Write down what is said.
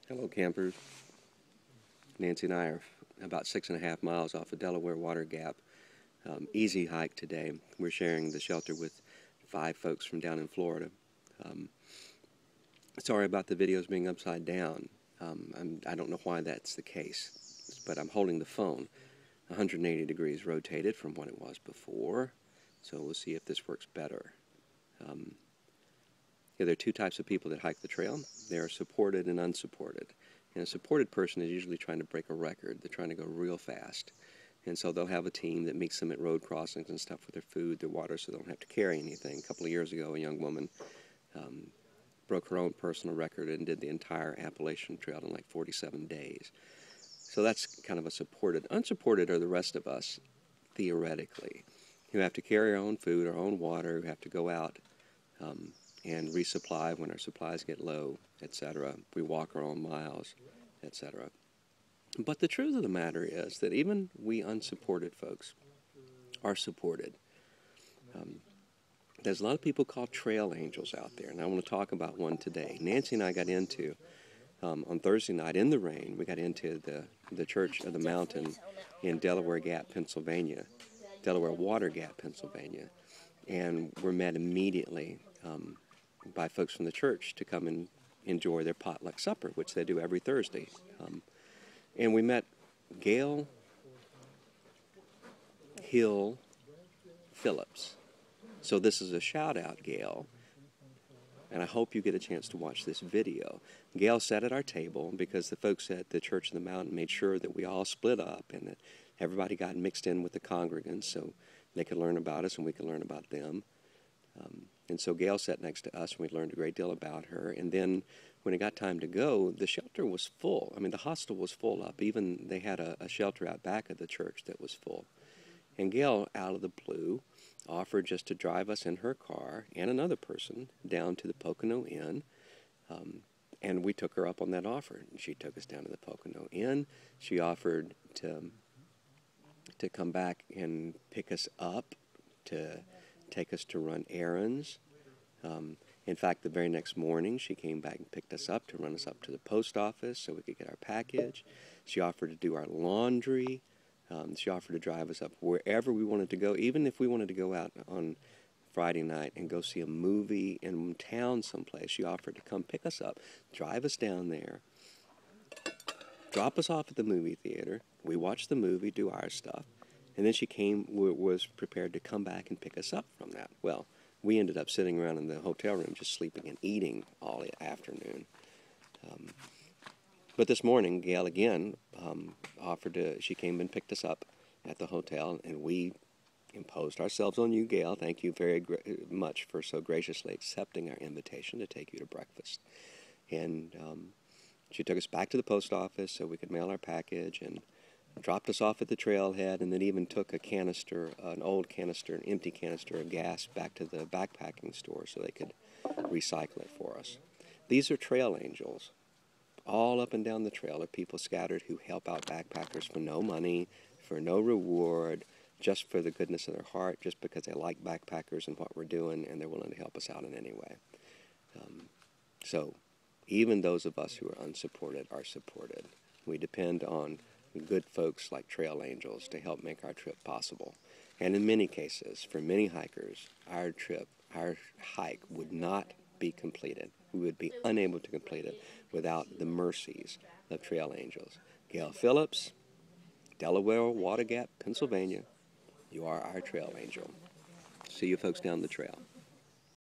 Hello, campers. Nancy and I are about 6.5 miles off of Delaware Water Gap. Easy hike today. We're sharing the shelter with 5 folks from down in Florida. Sorry about the videos being upside down. I don't know why that's the case, but I'm holding the phone 180 degrees rotated from what it was before, so we'll see if this works better. There are 2 types of people that hike the trail. They are supported and unsupported. And a supported person is usually trying to break a record. They're trying to go real fast. And so they'll have a team that meets them at road crossings and stuff with their food, their water, so they don't have to carry anything. A couple of years ago, a young woman broke her own personal record and did the entire Appalachian Trail in like 47 days. So that's kind of a supported. Unsupported are the rest of us, theoretically, who have to carry our own food, our own water, who have to go out and resupply when our supplies get low, etc. We walk our own miles, etc. But the truth of the matter is that even we unsupported folks are supported. There's a lot of people called trail angels out there, and I want to talk about one today. Nancy and I got into, on Thursday night in the rain, we got into the Church of the Mountain in Delaware Gap, Pennsylvania, Delaware Water Gap, Pennsylvania, and were met immediately by folks from the church to come and enjoy their potluck supper, which they do every Thursday. And we met Gail Phillips. So this is a shout out, Gail, and I hope you get a chance to watch this video. Gail sat at our table because the folks at the Church of the Mountain made sure that we all split up and that everybody got mixed in with the congregants so they could learn about us and we could learn about them. And so Gail sat next to us, and we learned a great deal about her. And then when it got time to go, the shelter was full. I mean, the hostel was full up. Even they had a shelter out back of the church that was full. And Gail, out of the blue, offered just to drive us in her car and another person down to the Pocono Inn. And we took her up on that offer. She took us down to the Pocono Inn. She offered to come back and pick us up, to take us to run errands. In fact, the very next morning, she came back and picked us up to run us up to the post office so we could get our package. She offered to do our laundry. She offered to drive us up wherever we wanted to go, even if we wanted to go out on Friday night and go see a movie in town someplace. She offered to come pick us up, drive us down there, drop us off at the movie theater. We watched the movie, do our stuff, and then she was prepared to come back and pick us up from that. Well, we ended up sitting around in the hotel room just sleeping and eating all the afternoon. But this morning, Gail again she came and picked us up at the hotel, and we imposed ourselves on you, Gail. Thank you very much for so graciously accepting our invitation to take you to breakfast. And she took us back to the post office so we could mail our package, and dropped us off at the trailhead, and then even took an empty canister of gas back to the backpacking store so they could recycle it for us. These are trail angels. All up and down the trail are people scattered who help out backpackers for no money, for no reward, just for the goodness of their heart, just because they like backpackers and what we're doing, and they're willing to help us out in any way. So even those of us who are unsupported are supported. We depend on good folks like trail angels to help make our trip possible. And in many cases, for many hikers, our hike would not be completed. We would be unable to complete it without the mercies of trail angels. Gail Phillips, Delaware Water Gap, Pennsylvania, you are our trail angel. See you folks down the trail.